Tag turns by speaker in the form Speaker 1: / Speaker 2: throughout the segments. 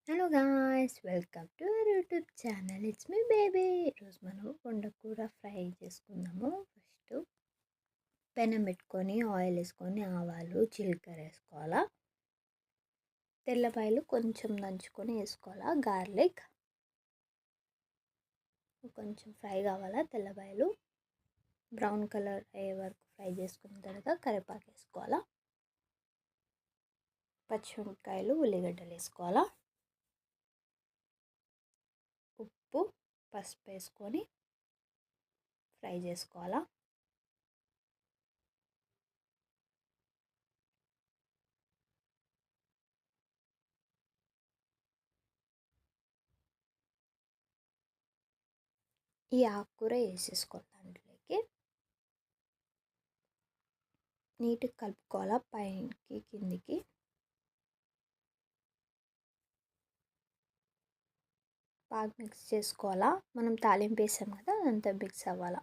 Speaker 1: Hello guys, welcome to our YouTube channel. It's me baby. ఈరోజు మనం వండకూర fry చేసుకుందాము. First పెనం పెట్టుకొని ఆయిల్ వేసుకొని ఆవాలు జీలకర్ర వేసుకోవాలా. తెల్లపాయలు కొంచెం దంచుకొని వేసుకోవాలా. గార్లిక్ కొంచెం ఫ్రై కావాలా. తెల్లపాయలు బ్రౌన్ కలర్ అయ్యే వరకు ఫ్రై చేసుకున్న తర్వాత కరివేపాకు వేసుకోవాలా. పచ్చిమిరపకాయలు ఉల్లిగడ్డలు వేసుకోవాలా. ఉప్పు పసుపు వేసుకొని ఫ్రై చేసుకోవాలా. ఈ ఆకుకూర వేసేసుకోవాలి. దాంట్లోకి నీట్గా కలుపుకోవాలా. పైకి కిందికి బాగా మిక్స్ చేసుకోవాలా. మనం తాలింపు వేసాం కదా, అదంతా మిక్స్ అవ్వాలా.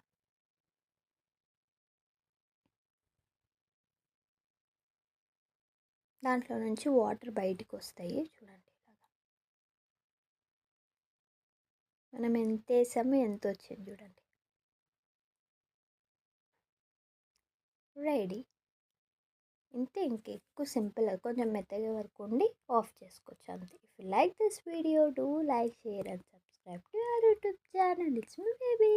Speaker 1: దాంట్లో నుంచి వాటర్ బయటకు వస్తాయి చూడండి. ఇలాగా మనం ఎంత వేసామో ఎంత వచ్చింది చూడండి. రెడీ. ఇంతే, ఎక్కువ సింపుల్. కొంచెం మెత్తగా వరకు ఉండి ఆఫ్ చేసుకోవచ్చు అంతే. If you like this video, do like, share and subscribe to our YouTube channel. It's me baby.